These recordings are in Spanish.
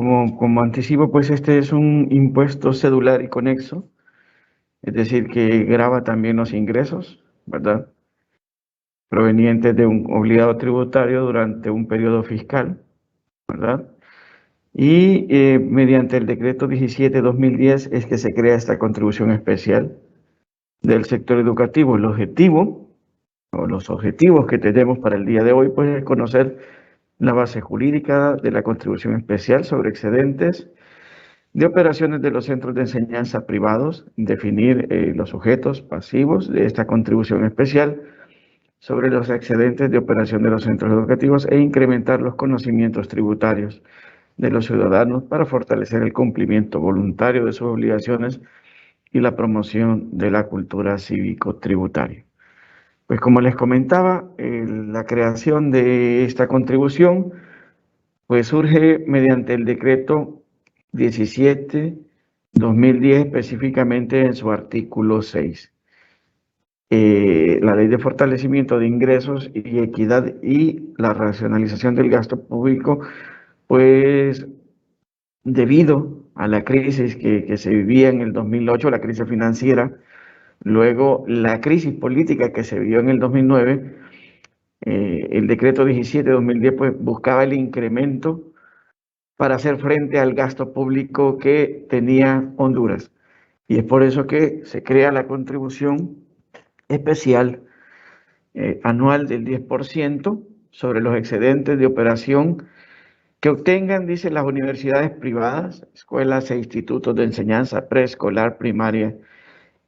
como anticipo, pues este es un impuesto cedular y conexo, es decir, que grava también los ingresos, ¿verdad? Provenientes de un obligado tributario durante un periodo fiscal, ¿verdad? Y mediante el decreto 17/2010 es que se crea esta contribución especial del sector educativo. El objetivo o los objetivos que tenemos para el día de hoy, pues es conocer la base jurídica de la contribución especial sobre excedentes de operaciones de los centros de enseñanza privados, definir los sujetos pasivos de esta contribución especial sobre los excedentes de operación de los centros educativos e incrementar los conocimientos tributarios de los ciudadanos para fortalecer el cumplimiento voluntario de sus obligaciones y la promoción de la cultura cívico-tributaria. Pues como les comentaba, la creación de esta contribución pues surge mediante el decreto 17/2010, específicamente en su artículo 6. La ley de fortalecimiento de ingresos y equidad y la racionalización del gasto público, pues debido a la crisis que se vivía en el 2008, la crisis financiera, luego la crisis política que se vivió en el 2009, el decreto 17/2010 pues buscaba el incremento para hacer frente al gasto público que tenía Honduras. Y es por eso que se crea la contribución especial anual del 10% sobre los excedentes de operación que obtengan, dice, las universidades privadas, escuelas e institutos de enseñanza preescolar, primaria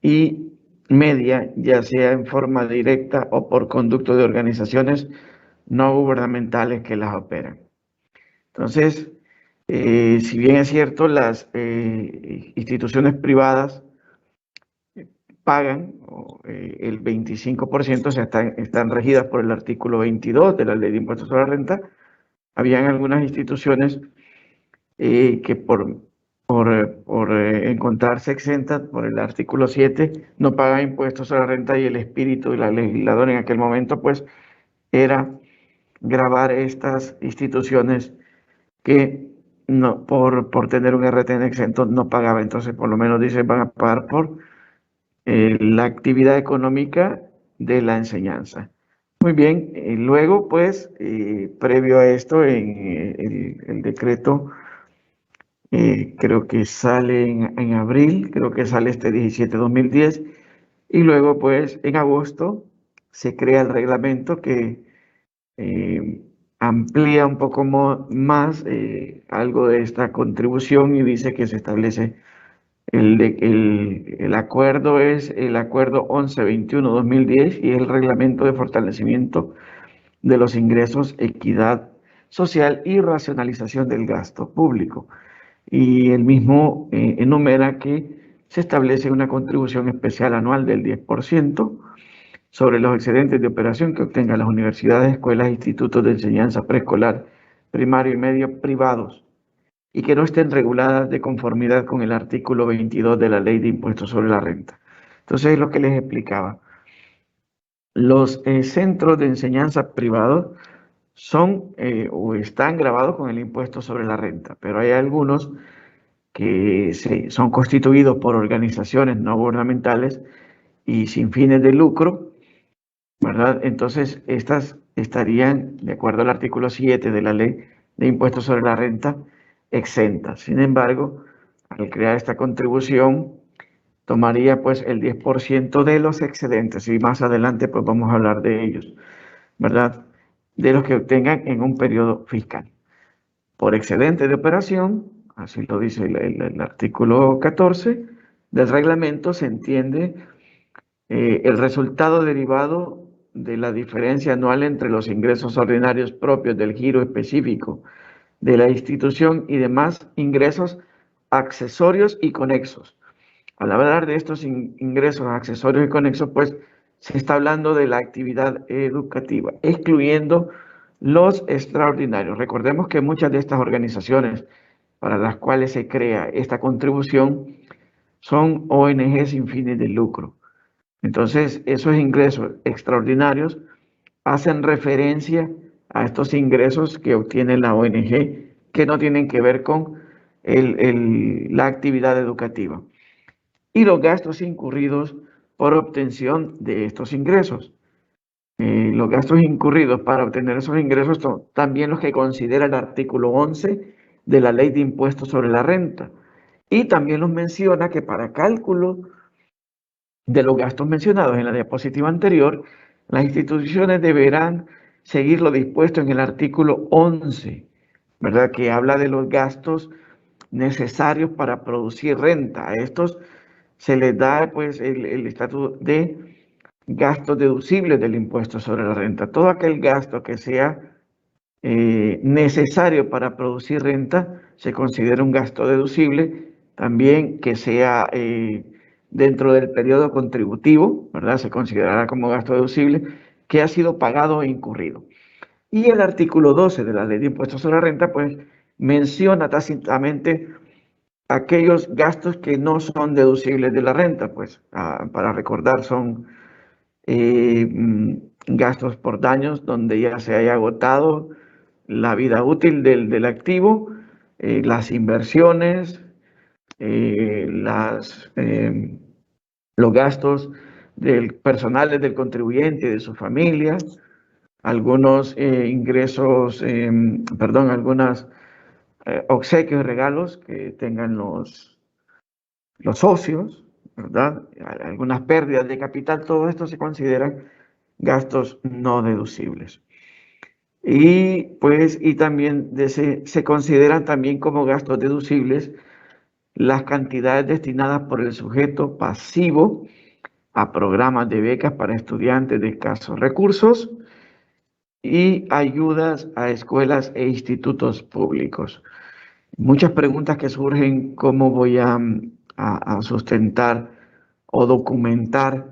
y media, ya sea en forma directa o por conducto de organizaciones no gubernamentales que las operan. Entonces, si bien es cierto, las instituciones privadas pagan el 25%, o sea, están regidas por el artículo 22 de la Ley de Impuestos sobre la Renta. Habían algunas instituciones que por encontrarse exentas por el artículo 7 no pagan impuestos sobre la renta, y el espíritu de la legisladora en aquel momento pues era gravar estas instituciones que no, por tener un RTN exento no pagaba. Entonces por lo menos dice van a pagar por la actividad económica de la enseñanza. Muy bien, luego pues previo a esto en el decreto creo que sale en abril, creo que sale este 17/2010, y luego pues en agosto se crea el reglamento que amplía un poco más algo de esta contribución, y dice que se establece el acuerdo es el acuerdo 1121/2010 y el reglamento de fortalecimiento de los ingresos, equidad social y racionalización del gasto público. Y el mismo enumera que se establece una contribución especial anual del 10% sobre los excedentes de operación que obtengan las universidades, escuelas e institutos de enseñanza preescolar, primario y medio privados y que no estén reguladas de conformidad con el artículo 22 de la Ley de Impuestos sobre la Renta. Entonces, es lo que les explicaba. Los centros de enseñanza privados son o están grabados con el impuesto sobre la renta, pero hay algunos que son constituidos por organizaciones no gubernamentales y sin fines de lucro, ¿verdad? Entonces, estas estarían, de acuerdo al artículo 7 de la Ley de Impuestos sobre la Renta, exentas. Sin embargo, al crear esta contribución, tomaría pues el 10% de los excedentes, y más adelante pues vamos a hablar de ellos, ¿verdad? De los que obtengan en un periodo fiscal. Por excedente de operación, así lo dice el artículo 14 del reglamento, se entiende el resultado derivado de la diferencia anual entre los ingresos ordinarios propios del giro específico de la institución y demás ingresos accesorios y conexos. Al hablar de estos ingresos accesorios y conexos, pues se está hablando de la actividad educativa, excluyendo los extraordinarios. Recordemos que muchas de estas organizaciones para las cuales se crea esta contribución son ONG sin fines de lucro. Entonces, esos ingresos extraordinarios hacen referencia a estos ingresos que obtiene la ONG que no tienen que ver con la actividad educativa. Y los gastos incurridos por obtención de estos ingresos. Los gastos incurridos para obtener esos ingresos son también los que considera el artículo 11 de la Ley de Impuestos sobre la Renta. Y también nos menciona que para cálculo de los gastos mencionados en la diapositiva anterior, las instituciones deberán seguir lo dispuesto en el artículo 11, ¿verdad? Que habla de los gastos necesarios para producir renta. A estos se les da pues el estatus de gastos deducibles del impuesto sobre la renta. Todo aquel gasto que sea necesario para producir renta se considera un gasto deducible. También que sea dentro del periodo contributivo, ¿verdad? Se considerará como gasto deducible que ha sido pagado e incurrido. Y el artículo 12 de la Ley de Impuestos sobre la Renta, pues, menciona tácitamente aquellos gastos que no son deducibles de la renta, pues, para recordar, son gastos por daños donde ya se haya agotado la vida útil del activo, las inversiones, los gastos personales del contribuyente y de su familia, algunos ingresos, algunos obsequios y regalos que tengan los socios, ¿verdad? Algunas pérdidas de capital, todo esto se consideran gastos no deducibles. Y también se consideran también como gastos deducibles las cantidades destinadas por el sujeto pasivo a programas de becas para estudiantes de escasos recursos y ayudas a escuelas e institutos públicos. Muchas preguntas que surgen: ¿cómo voy a sustentar o documentar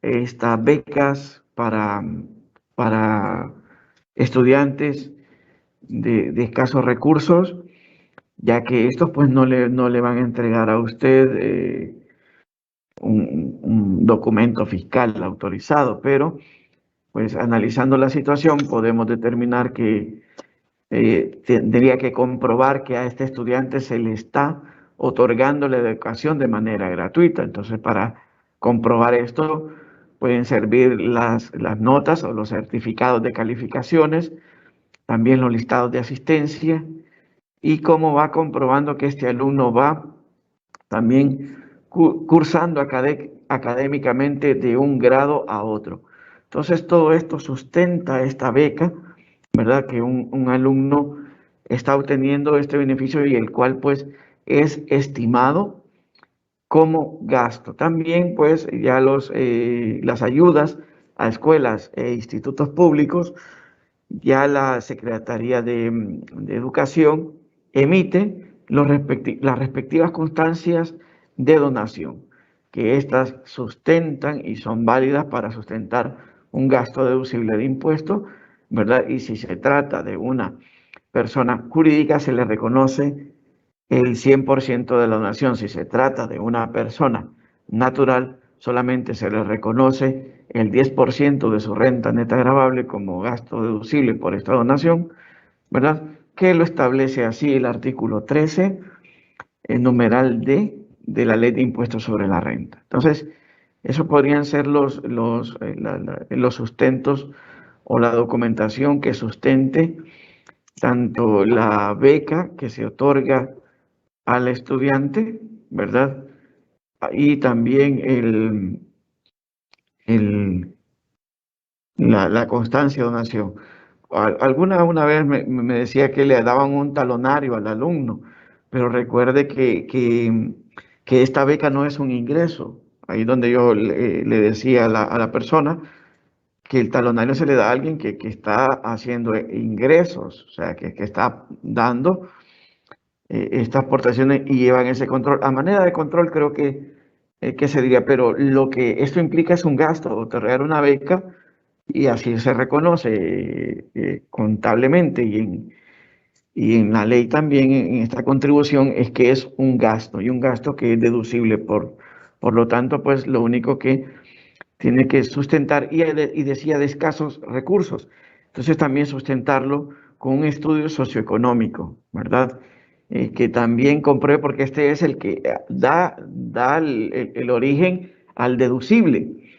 estas becas para estudiantes de escasos recursos? Ya que estos pues no le van a entregar a usted un documento fiscal autorizado, pero pues analizando la situación podemos determinar que tendría que comprobar que a este estudiante se le está otorgando la educación de manera gratuita. Entonces, para comprobar esto, pueden servir las notas o los certificados de calificaciones, también los listados de asistencia y cómo va comprobando que este alumno va también cursando académicamente de un grado a otro. Entonces, todo esto sustenta esta beca, ¿verdad? Que un alumno está obteniendo este beneficio y el cual pues es estimado como gasto. También pues ya las ayudas a escuelas e institutos públicos, ya la Secretaría de Educación emite las respectivas constancias de donación, que éstas sustentan y son válidas para sustentar un gasto deducible de impuestos, ¿verdad? Y si se trata de una persona jurídica, se le reconoce el 100% de la donación. Si se trata de una persona natural, solamente se le reconoce el 10% de su renta neta gravable como gasto deducible por esta donación, ¿verdad? Que lo establece así el artículo 13, el numeral D de la Ley de Impuestos sobre la Renta. Entonces, esos podrían ser los sustentos o la documentación que sustente tanto la beca que se otorga al estudiante, ¿verdad? Y también la constancia de donación. Una vez me decía que le daban un talonario al alumno, pero recuerde que esta beca no es un ingreso. Ahí donde yo le decía a la persona que el talonario se le da a alguien que está haciendo ingresos, o sea, que está dando estas aportaciones y llevan ese control. A manera de control creo que se diría, pero lo que esto implica es un gasto, otorgar una beca, y así se reconoce contablemente y en la ley también, en esta contribución, es que es un gasto y un gasto que es deducible. Por lo tanto, pues lo único que tiene que sustentar, y decía de escasos recursos, entonces también sustentarlo con un estudio socioeconómico, ¿verdad? Que también compruebe, porque este es el que da el origen al deducible,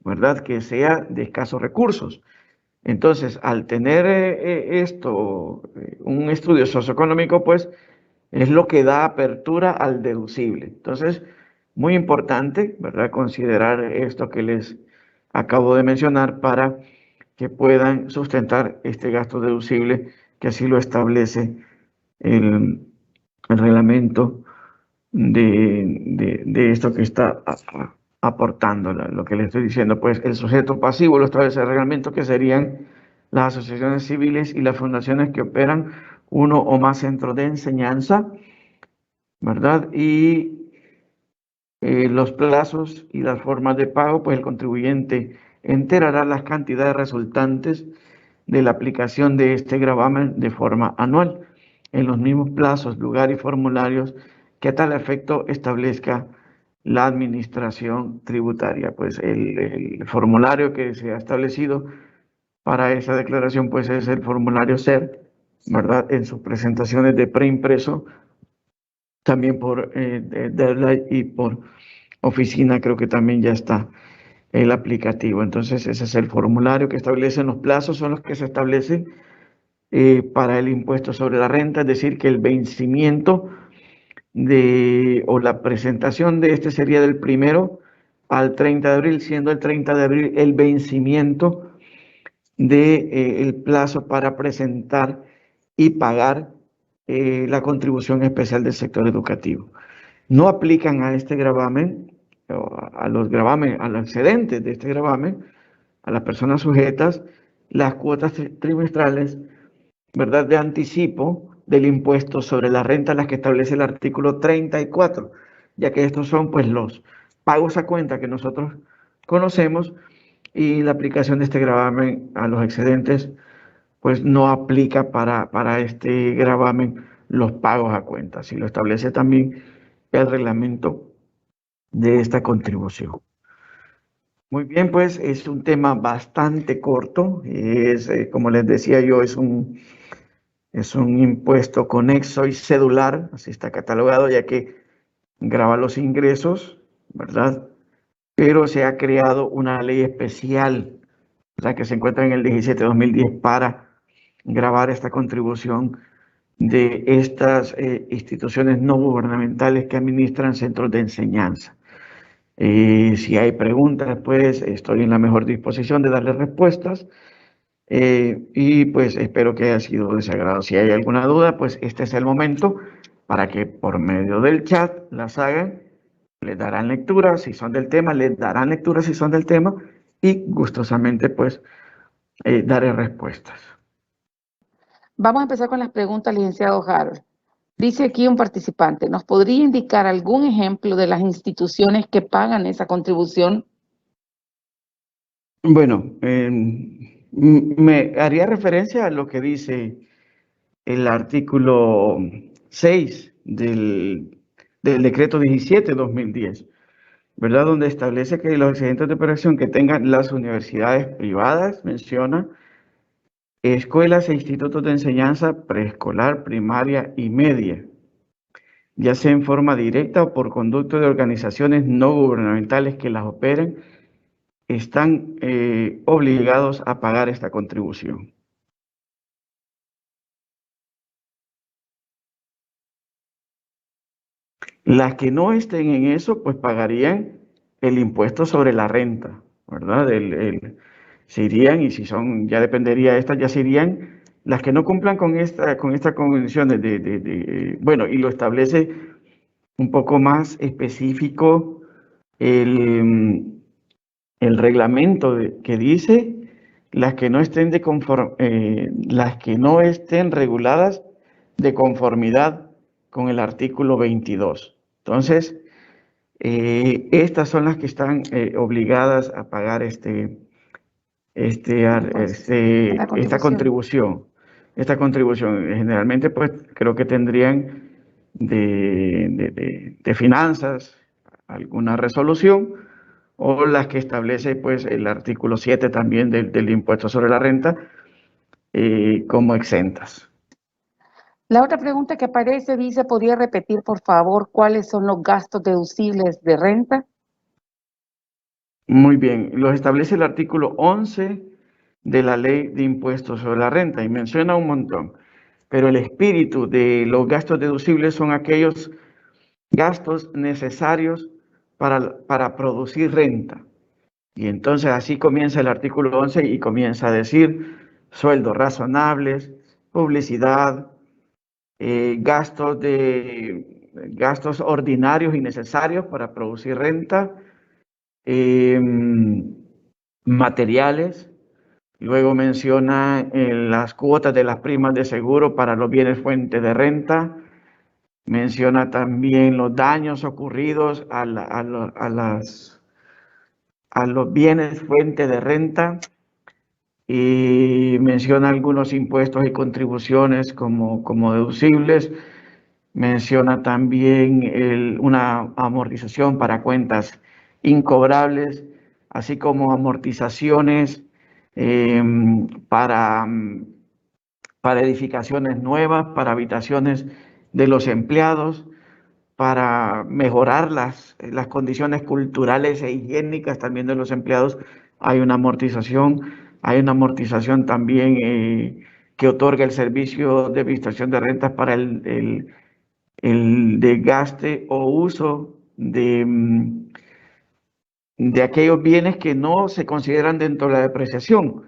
¿verdad? Que sea de escasos recursos. Entonces, al tener un estudio socioeconómico, pues es lo que da apertura al deducible. Entonces, muy importante, ¿verdad? Considerar esto que les acabo de mencionar para que puedan sustentar este gasto deducible, que así lo establece el reglamento de esto que está aportando. Lo que le estoy diciendo, pues el sujeto pasivo lo establece el reglamento, que serían las asociaciones civiles y las fundaciones que operan uno o más centros de enseñanza, ¿verdad? Y los plazos y las formas de pago, pues el contribuyente enterará las cantidades resultantes de la aplicación de este gravamen de forma anual, en los mismos plazos, lugar y formularios que a tal efecto establezca la administración tributaria. Pues el formulario que se ha establecido para esa declaración, pues es el formulario SER, ¿verdad? En sus presentaciones de preimpreso, también por Deadline y por oficina, creo que también ya está el aplicativo. Entonces, ese es el formulario que establecen los plazos, son los que se establecen para el impuesto sobre la renta, es decir, que el vencimiento o la presentación de este sería del 1 al 30 de abril, siendo el 30 de abril el vencimiento del plazo para presentar y pagar la contribución especial del sector educativo. No aplican a este gravamen, a los gravamen, a los excedentes de este gravamen, a las personas sujetas, las cuotas trimestrales, ¿verdad?, de anticipo del impuesto sobre la renta, las que establece el artículo 34, ya que estos son pues los pagos a cuenta que nosotros conocemos, y la aplicación de este gravamen a los excedentes pues no aplica para este gravamen los pagos a cuenta, si lo establece también el reglamento de esta contribución. Muy bien, pues es un tema bastante corto, como les decía yo, es un impuesto conexo y cedular, así está catalogado, ya que grava los ingresos, ¿verdad? Pero se ha creado una ley especial, la que se encuentra en el 17/2010, para gravar esta contribución de estas instituciones no gubernamentales que administran centros de enseñanza. Si hay preguntas, pues estoy en la mejor disposición de darles respuestas. Y pues espero que haya sido de su agrado. Si hay alguna duda, pues este es el momento para que por medio del chat las hagan. Les darán lectura si son del tema, les darán lectura si son del tema, y gustosamente pues daré respuestas. Vamos a empezar con las preguntas, licenciado Harold. Dice aquí un participante, ¿nos podría indicar algún ejemplo de las instituciones que pagan esa contribución? Bueno, me haría referencia a lo que dice el artículo 6 del decreto 17/2010, ¿verdad? Donde establece que los excedentes de operación que tengan las universidades privadas, menciona, escuelas e institutos de enseñanza preescolar, primaria y media, ya sea en forma directa o por conducto de organizaciones no gubernamentales que las operen, están obligados a pagar esta contribución. Las que no estén en eso, pues pagarían el impuesto sobre la renta, ¿verdad? Se irían, y si son, ya dependería, estas ya se irían, las que no cumplan con estas condiciones bueno, y lo establece un poco más específico el reglamento que dice las que no estén las que no estén reguladas de conformidad con el artículo 22. Entonces, estas son las que están obligadas a pagar esta contribución. Esta contribución, generalmente, pues creo que tendrían de finanzas alguna resolución, o las que establece pues el artículo 7 también del impuesto sobre la renta, como exentas. La otra pregunta que aparece dice, ¿podría repetir, por favor, cuáles son los gastos deducibles de renta? Muy bien, los establece el artículo 11 de la Ley de Impuestos sobre la Renta y menciona un montón, pero el espíritu de los gastos deducibles son aquellos gastos necesarios para producir renta. Y entonces así comienza el artículo 11 y comienza a decir sueldos razonables, publicidad, gastos ordinarios y necesarios para producir renta, materiales. Luego menciona las cuotas de las primas de seguro para los bienes fuente de renta. Menciona también los daños ocurridos a los bienes fuente de renta. Y menciona algunos impuestos y contribuciones como deducibles. Menciona también una amortización para cuentas incobrables, así como amortizaciones para edificaciones nuevas, para habitaciones de los empleados, para mejorar las condiciones culturales e higiénicas también de los empleados. Hay una amortización también que otorga el servicio de administración de rentas para el desgaste o uso de aquellos bienes que no se consideran dentro de la depreciación.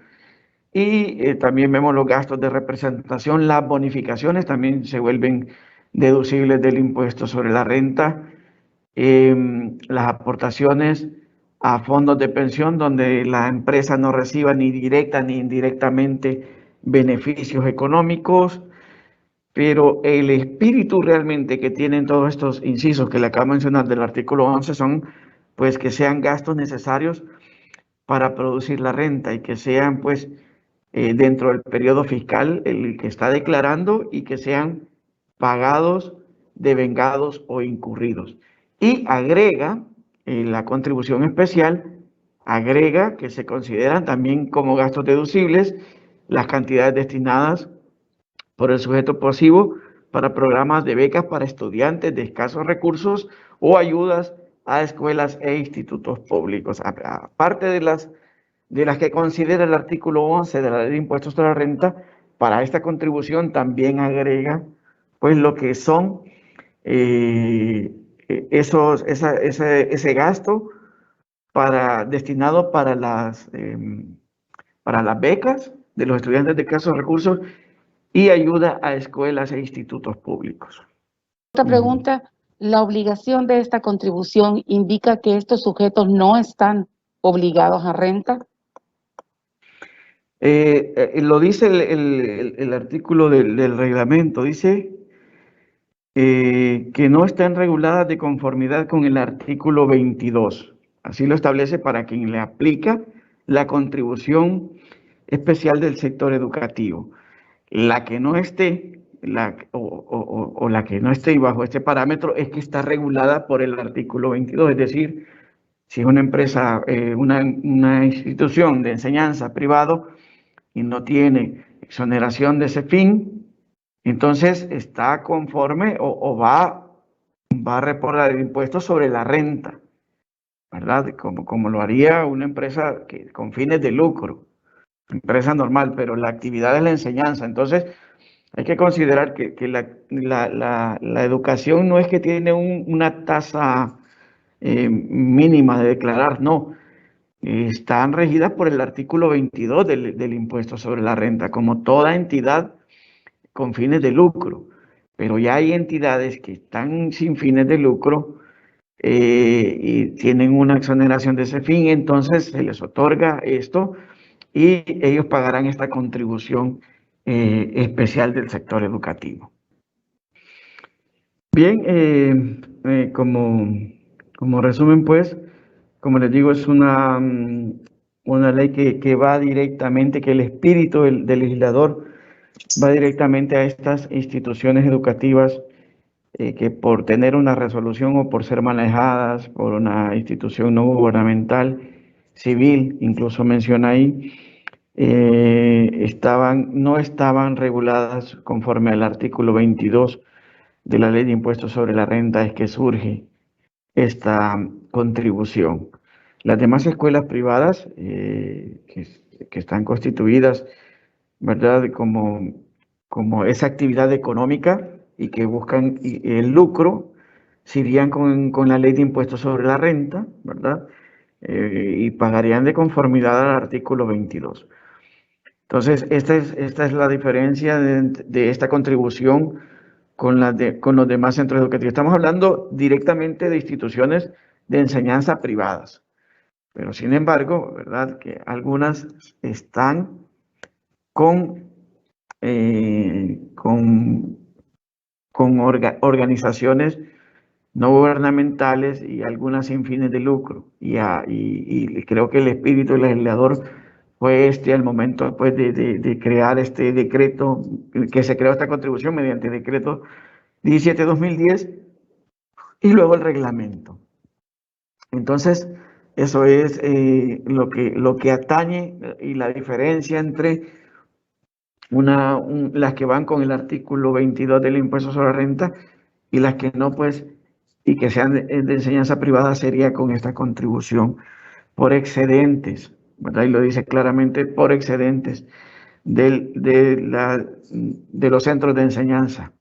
Y también vemos los gastos de representación, las bonificaciones también se vuelven deducibles del impuesto sobre la renta, las aportaciones a fondos de pensión donde la empresa no reciba ni directa ni indirectamente beneficios económicos, pero el espíritu realmente que tienen todos estos incisos que le acabo de mencionar del artículo 11 son pues que sean gastos necesarios para producir la renta y que sean pues dentro del periodo fiscal el que está declarando y que sean pagados, devengados o incurridos. Y agrega la contribución especial, agrega que se consideran también como gastos deducibles las cantidades destinadas por el sujeto pasivo para programas de becas para estudiantes de escasos recursos o ayudas a escuelas e institutos públicos. Aparte de las que considera el artículo 11 de la Ley de Impuestos sobre la Renta, para esta contribución también agrega pues lo que son ese gasto destinado para las becas de los estudiantes de escasos recursos y ayuda a escuelas e institutos públicos. Otra pregunta, ¿la obligación de esta contribución indica que estos sujetos no están obligados a renta? Lo dice el artículo del reglamento, dice que no están reguladas de conformidad con el artículo 22. Así lo establece para quien le aplica la contribución especial del sector educativo. La que no esté, la que no esté bajo este parámetro es que está regulada por el artículo 22, es decir, si es una empresa, una institución de enseñanza privado y no tiene exoneración de ese fin, entonces está conforme o va a reportar el impuesto sobre la renta, ¿verdad? Como lo haría una empresa con fines de lucro, empresa normal, pero la actividad es la enseñanza. Entonces, hay que considerar que la educación no es que tiene una tasa mínima de declarar, no. Están regidas por el artículo 22 del impuesto sobre la renta, como toda entidad con fines de lucro. Pero ya hay entidades que están sin fines de lucro y tienen una exoneración de ese fin, entonces se les otorga esto y ellos pagarán esta contribución especial del sector educativo. Bien, como resumen, pues, como les digo, es una ley que va directamente, que el espíritu del legislador va directamente a estas instituciones educativas que por tener una resolución o por ser manejadas por una institución no gubernamental, civil, incluso menciona ahí, no estaban reguladas conforme al artículo 22 de la Ley de Impuestos sobre la Renta, es que surge esta contribución. Las demás escuelas privadas que están constituidas, ¿verdad?, como esa actividad económica y que buscan el lucro, se irían con la Ley de Impuestos sobre la Renta, ¿verdad?, y pagarían de conformidad al artículo 22. Entonces, esta es la diferencia de esta contribución con los demás centros educativos. Estamos hablando directamente de instituciones de enseñanza privadas, pero sin embargo, ¿verdad?, que algunas están con organizaciones no gubernamentales y algunas sin fines de lucro. Y creo que el espíritu del legislador fue al momento pues, de crear este decreto, que se creó esta contribución mediante el decreto 17/2010 y luego el reglamento. Entonces, eso es lo que atañe y la diferencia entre las que van con el artículo 22 del impuesto sobre la renta y las que no, pues, y que sean de enseñanza privada, sería con esta contribución por excedentes, ¿verdad? Y lo dice claramente, por excedentes de los centros de enseñanza.